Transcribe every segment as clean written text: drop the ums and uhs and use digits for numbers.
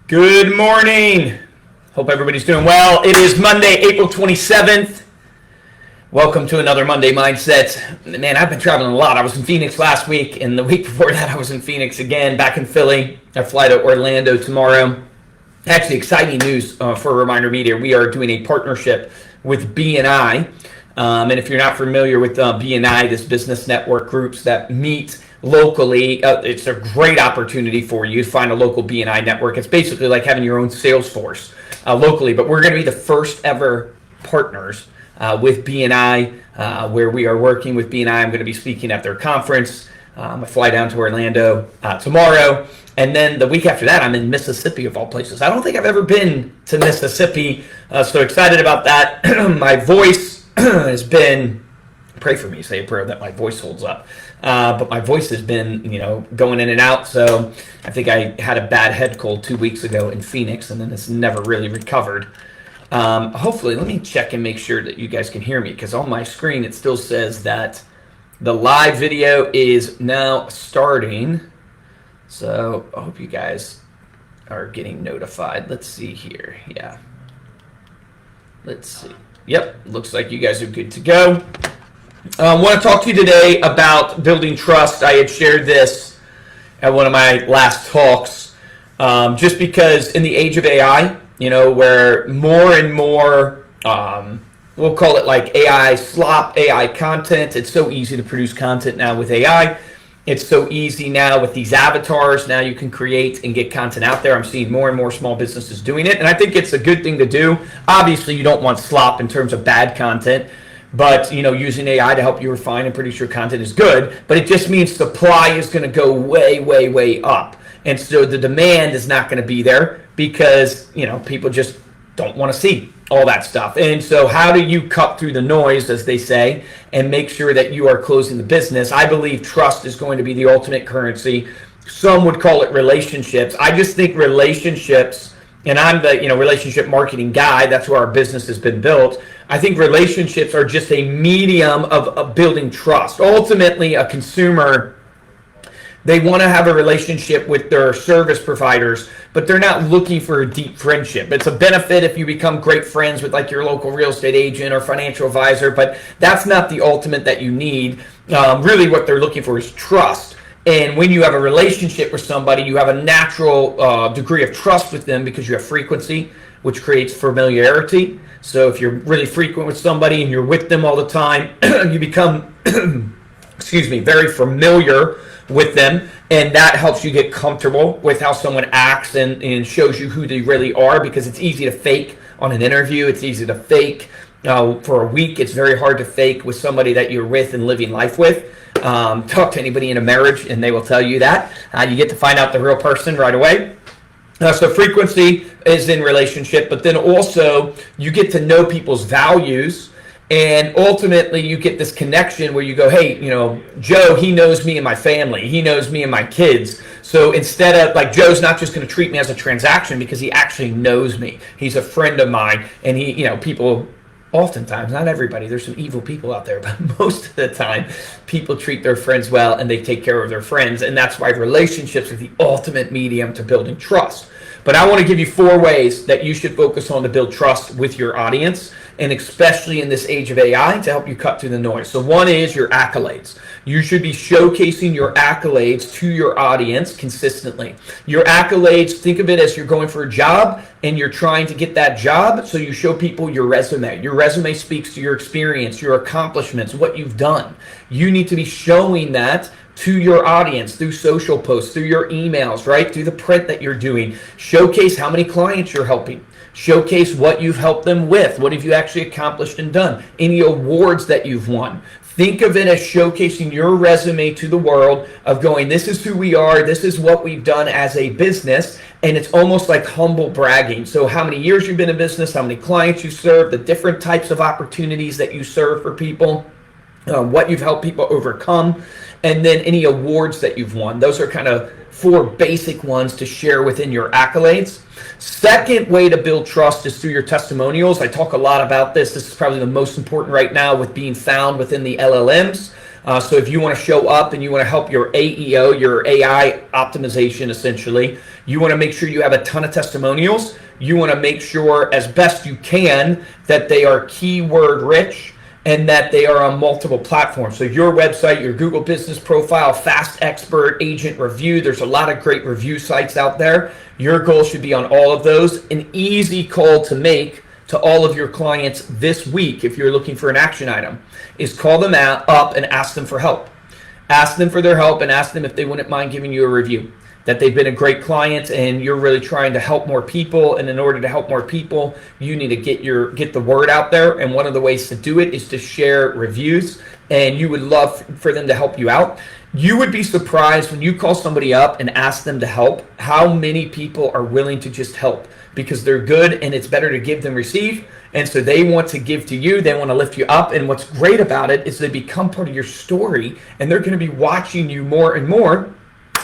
Good morning. Hope everybody's doing well. It is Monday, April 27th. Welcome to another Monday Mindset. Man, I've been traveling a lot. I was in Phoenix last week, and the week before that I was in Phoenix again, back in Philly. I fly to Orlando tomorrow. Actually, exciting news for Reminder Media. We are doing a partnership with BNI. And if you're not familiar with BNI, this business network groups that meet locally, it's a great opportunity for you to find a local BNI network. It's basically like having your own sales force locally, but we're going to be the first ever partners with BNI, where we are working with BNI. I'm going to be speaking at their conference. I fly down to Orlando tomorrow, and then the week after that, I'm in Mississippi, of all places. I don't think I've ever been to Mississippi, so excited about that. My voice has been, pray for me, say a prayer that my voice holds up. But my voice has been, going in and out. So I think I had a bad head cold 2 weeks ago in Phoenix, and then it's never really recovered. Hopefully, let me check and make sure that you guys can hear me, because on my screen it still says that the live video is now starting. So I hope you guys are getting notified. Let's see here. Yeah. Let's see. Yep, looks like you guys are good to go. I want to talk to you today about building trust. I had shared this at one of my last talks, just because in the age of AI, where more and more, we'll call it like AI slop, AI content. It's so easy to produce content now with AI. It's so easy now with these avatars. Now you can create and get content out there. I'm seeing more and more small businesses doing it, and I think it's a good thing to do. Obviously, you don't want slop in terms of bad content. But, using AI to help you refine and produce your content is good, but it just means supply is going to go way, way, way up. And so the demand is not going to be there because, people just don't want to see all that stuff. And so how do you cut through the noise, as they say, and make sure that you are closing the business? I believe trust is going to be the ultimate currency. Some would call it relationships. I just think relationships, and I'm the relationship marketing guy. That's where our business has been built. I think relationships are just a medium of building trust. Ultimately, a consumer, they want to have a relationship with their service providers, but they're not looking for a deep friendship. It's a benefit if you become great friends with like your local real estate agent or financial advisor, but that's not the ultimate that you need. Really what they're looking for is trust. And when you have a relationship with somebody, you have a natural degree of trust with them because you have frequency, which creates familiarity. So if you're really frequent with somebody and you're with them all the time, you become, very familiar with them. And that helps you get comfortable with how someone acts and shows you who they really are, because it's easy to fake on an interview. It's easy to fake for a week. It's very hard to fake with somebody that you're with and living life with. Talk to anybody in a marriage and they will tell you that. You get to find out the real person right away. So frequency is in relationship, but then also you get to know people's values, and ultimately you get this connection where you go, hey, Joe, he knows me and my family. He knows me and my kids. So instead of like, Joe's not just going to treat me as a transaction because he actually knows me. He's a friend of mine, and people, oftentimes, not everybody, there's some evil people out there, but most of the time, people treat their friends well and they take care of their friends. And that's why relationships are the ultimate medium to building trust. But I want to give you 4 ways that you should focus on to build trust with your audience, and especially in this age of AI, to help you cut through the noise. So one is your accolades. You should be showcasing your accolades to your audience consistently. Your accolades, think of it as you're going for a job and you're trying to get that job, so you show people your resume. Your resume speaks to your experience, your accomplishments, what you've done. You need to be showing that to your audience through social posts, through your emails, right? Through the print that you're doing. Showcase how many clients you're helping. Showcase what you've helped them with. What have you actually accomplished and done? Any awards that you've won. Think of it as showcasing your resume to the world of going, this is who we are, this is what we've done as a business, and it's almost like humble bragging. So how many years you've been in business, how many clients you serve, the different types of opportunities that you serve for people, what you've helped people overcome, and then any awards that you've won. Those are kind of 4 basic ones to share within your accolades. Second way to build trust is through your testimonials. I talk a lot about this. This is probably the most important right now with being found within the LLMs. So if you want to show up and you want to help your AEO, your AI optimization essentially, you want to make sure you have a ton of testimonials. You want to make sure as best you can that they are keyword rich and that they are on multiple platforms. So your website, your Google business profile, Fast Expert, Agent Review, there's a lot of great review sites out there. Your goal should be on all of those. An easy call to make to all of your clients this week, if you're looking for an action item, is call them up and ask them for help. Ask them for their help and ask them if they wouldn't mind giving you a review, that they've been a great client and you're really trying to help more people. And in order to help more people, you need to get the word out there. And one of the ways to do it is to share reviews, and you would love for them to help you out. You would be surprised when you call somebody up and ask them to help, how many people are willing to just help, because they're good and it's better to give than receive. And so they want to give to you, they want to lift you up. And what's great about it is they become part of your story, and they're going to be watching you more and more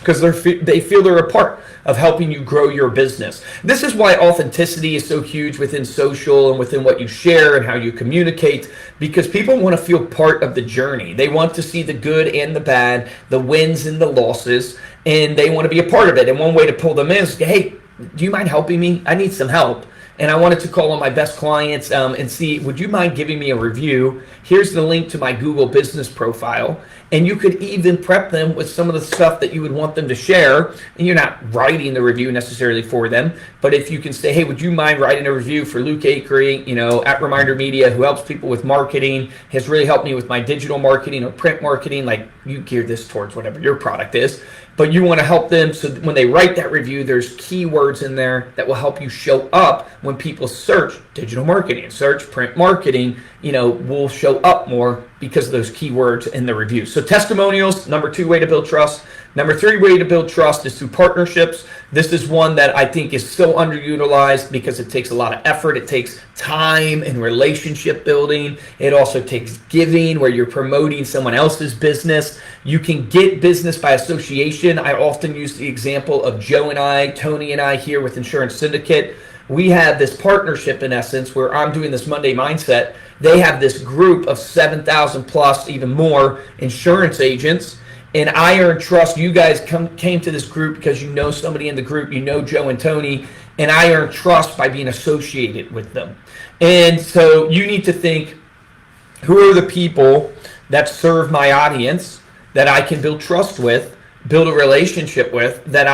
because they feel they're a part of helping you grow your business. This is why authenticity is so huge within social and within what you share and how you communicate, because people want to feel part of the journey. They want to see the good and the bad, the wins and the losses, and they want to be a part of it. And one way to pull them in is, hey, do you mind helping me? I need some help. And I wanted to call on my best clients and see, would you mind giving me a review? Here's the link to my Google business profile. And you could even prep them with some of the stuff that you would want them to share. And you're not writing the review necessarily for them. But if you can say, hey, would you mind writing a review for Luke Akery, at Reminder Media, who helps people with marketing, has really helped me with my digital marketing or print marketing. Like, you gear this towards whatever your product is. But you want to help them so that when they write that review, there's keywords in there that will help you show up when people search digital marketing, search print marketing, will show up more because of those keywords in the review. So testimonials, number 2 way to build trust. Number 3 way to build trust is through partnerships. This is one that I think is so underutilized because it takes a lot of effort. It takes time and relationship building. It also takes giving, where you're promoting someone else's business. You can get business by association. I often use the example of Joe and I, Tony and I here with Insurance Syndicate. We have this partnership in essence where I'm doing this Monday Mindset. They have this group of 7,000 plus, even more insurance agents. And I earn trust. You guys came to this group because you know somebody in the group, you know Joe and Tony, and I earn trust by being associated with them. And so you need to think, who are the people that serve my audience that I can build trust with, build a relationship with, that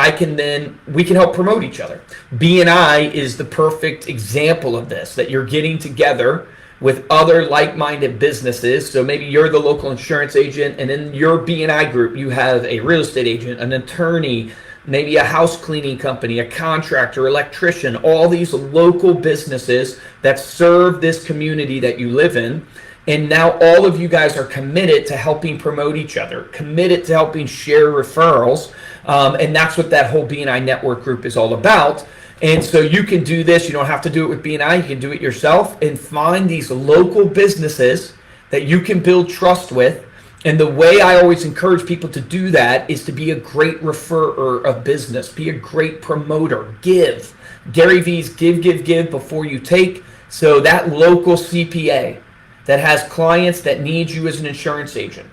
we can help promote each other. BNI is the perfect example of this, that you're getting together with other like-minded businesses. So maybe you're the local insurance agent, and in your BNI group, you have a real estate agent, an attorney, maybe a house cleaning company, a contractor, electrician, all these local businesses that serve this community that you live in. And now all of you guys are committed to helping promote each other, committed to helping share referrals. And that's what that whole BNI network group is all about. And so you can do this. You don't have to do it with BNI. You can do it yourself and find these local businesses that you can build trust with. And the way I always encourage people to do that is to be a great referrer of business, be a great promoter, give. Gary V's give before you take. So that local CPA that has clients that need you as an insurance agent,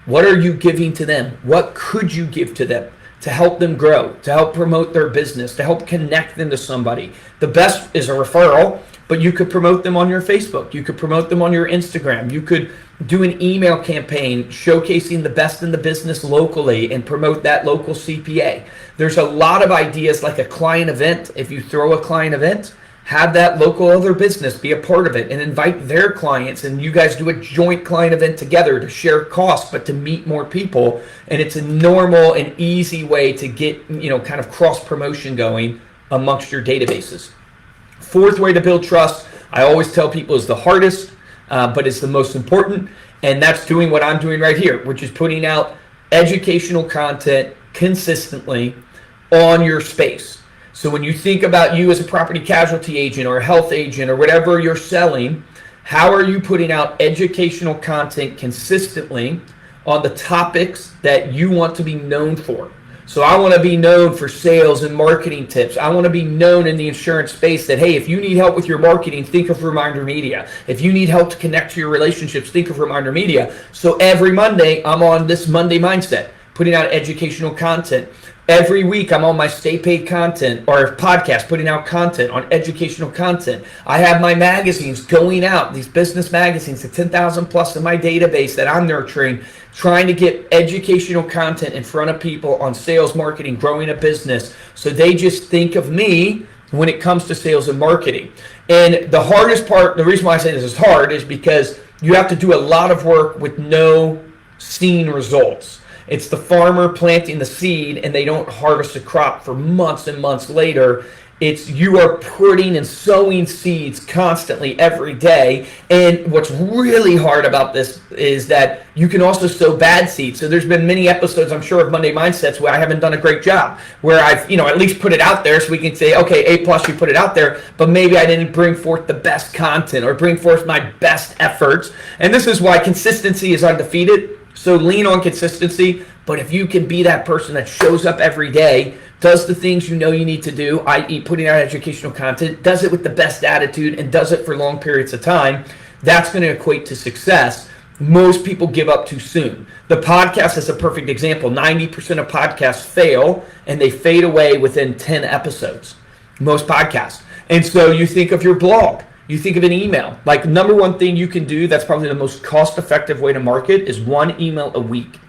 what are you giving to them? What could you give to them to help them grow, to help promote their business, to help connect them to somebody? The best is a referral, but you could promote them on your Facebook. You could promote them on your Instagram. You could do an email campaign showcasing the best in the business locally and promote that local CPA. There's a lot of ideas, like a client event. If you throw a client event, have that local other business be a part of it and invite their clients, and you guys do a joint client event together to share costs, but to meet more people. And it's a normal and easy way to get, kind of cross promotion going amongst your databases. 4th way to build trust, I always tell people, is the hardest, but it's the most important. And that's doing what I'm doing right here, which is putting out educational content consistently on your space. So when you think about you as a property casualty agent or a health agent or whatever you're selling, how are you putting out educational content consistently on the topics that you want to be known for? So I want to be known for sales and marketing tips. I want to be known in the insurance space that, hey, if you need help with your marketing, think of Reminder Media. If you need help to connect to your relationships, think of Reminder Media. So every Monday, I'm on this Monday Mindset, putting out educational content. Every week, I'm on my Stay Paid content or podcast, putting out content on educational content. I have my magazines going out, these business magazines, the 10,000 plus in my database that I'm nurturing, trying to get educational content in front of people on sales, marketing, growing a business. So they just think of me when it comes to sales and marketing. And the hardest part, the reason why I say this is hard is because you have to do a lot of work with no seen results. It's the farmer planting the seed and they don't harvest the crop for months and months later. It's you are putting and sowing seeds constantly every day. And what's really hard about this is that you can also sow bad seeds. So there's been many episodes, I'm sure, of Monday Mindsets where I haven't done a great job, where I've, at least put it out there so we can say, okay, A plus, you put it out there, but maybe I didn't bring forth the best content or bring forth my best efforts. And this is why consistency is undefeated. So lean on consistency, but if you can be that person that shows up every day, does the things you know you need to do, i.e. putting out educational content, does it with the best attitude, and does it for long periods of time, that's going to equate to success. Most people give up too soon. The podcast is a perfect example. 90% of podcasts fail, and they fade away within 10 episodes. Most podcasts. And so you think of your blog. You think of an email. Like, number one thing you can do that's probably the most cost-effective way to market is one email a week.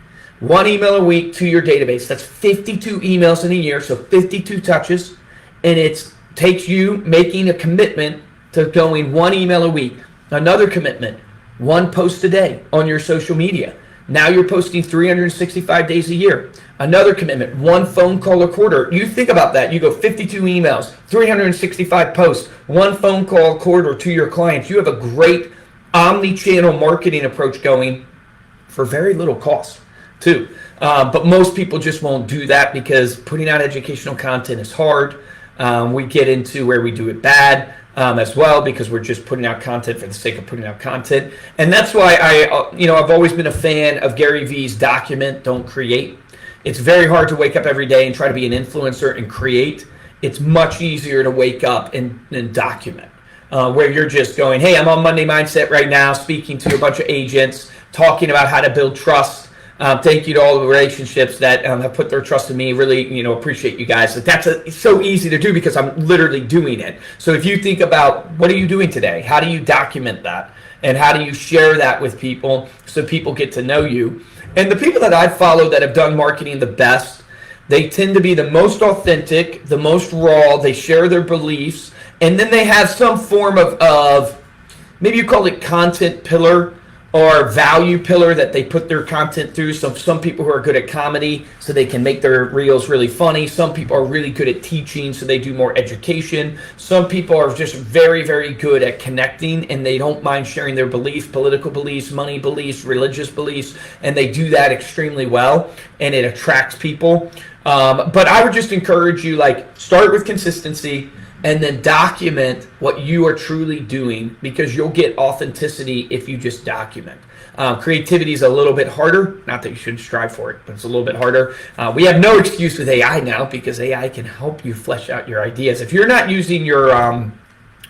One email a week to your database. That's 52 emails in a year, so 52 touches. And it takes you making a commitment to going one email a week. Another commitment, one post a day on your social media. Now you're posting 365 days a year. Another commitment, one phone call a quarter. You think about that. You go 52 emails, 365 posts, one phone call a quarter to your clients. You have a great omni-channel marketing approach going for very little cost too. But most people just won't do that because putting out educational content is hard. We get into where we do it bad. As well, because we're just putting out content for the sake of putting out content. And that's why I've always been a fan of Gary Vee's document, don't create. It's very hard to wake up every day and try to be an influencer and create. It's much easier to wake up and document, where you're just going, hey, I'm on Monday Mindset right now, speaking to a bunch of agents, talking about how to build trust. Thank you to all the relationships that have put their trust in me. Really, appreciate you guys. It's so easy to do because I'm literally doing it. So if you think about what are you doing today? How do you document that? And how do you share that with people so people get to know you? And the people that I've followed that have done marketing the best, they tend to be the most authentic, the most raw. They share their beliefs. And then they have some form of maybe you call it content pillar, or value pillar that they put their content through. So some people who are good at comedy, so they can make their reels really funny. Some people are really good at teaching, so they do more education. Some people are just very, very good at connecting, and they don't mind sharing their beliefs, political beliefs, money beliefs, religious beliefs, and they do that extremely well, and it attracts people. But I would just encourage you, start with consistency, and then document what you are truly doing, because you'll get authenticity if you just document. Creativity is a little bit harder. Not that you shouldn't strive for it, but it's a little bit harder. We have no excuse with AI now because AI can help you flesh out your ideas. If you're not using your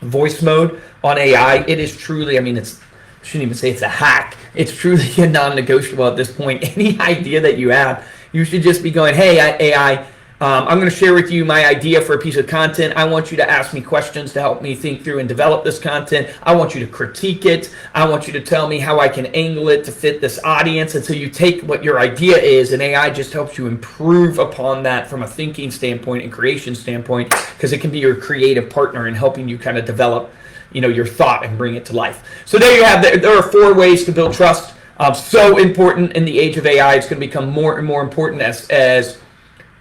voice mode on AI, it is truly, I shouldn't even say it's a hack. It's truly a non-negotiable at this point. Any idea that you have, you should just be going, hey, AI, I'm going to share with you my idea for a piece of content. I want you to ask me questions to help me think through and develop this content. I want you to critique it. I want you to tell me how I can angle it to fit this audience. And so you take what your idea is, and AI just helps you improve upon that from a thinking standpoint and creation standpoint, because it can be your creative partner in helping you kind of develop, your thought and bring it to life. So there you have it. There are 4 ways to build trust. So important in the age of AI. It's going to become more and more important as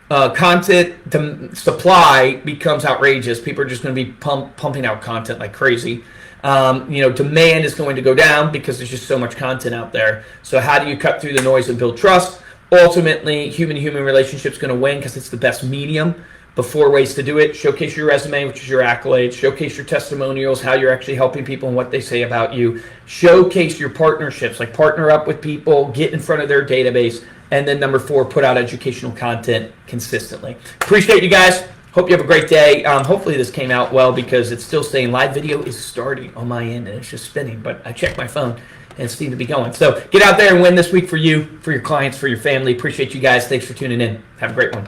content supply becomes outrageous. People are just going to be pumping out content like crazy. Demand is going to go down because there's just so much content out there. So how do you cut through the noise and build trust? Ultimately, human-to-human relationship's going to win because it's the best medium. But 4 ways to do it: showcase your resume, which is your accolades; showcase your testimonials, how you're actually helping people and what they say about you; showcase your partnerships, like partner up with people, get in front of their database; And then number 4, put out educational content consistently. Appreciate you guys. Hope you have a great day. Hopefully this came out well because it's still saying live video is starting on my end and it's just spinning. But I checked my phone and it seemed to be going. So get out there and win this week for you, for your clients, for your family. Appreciate you guys. Thanks for tuning in. Have a great one.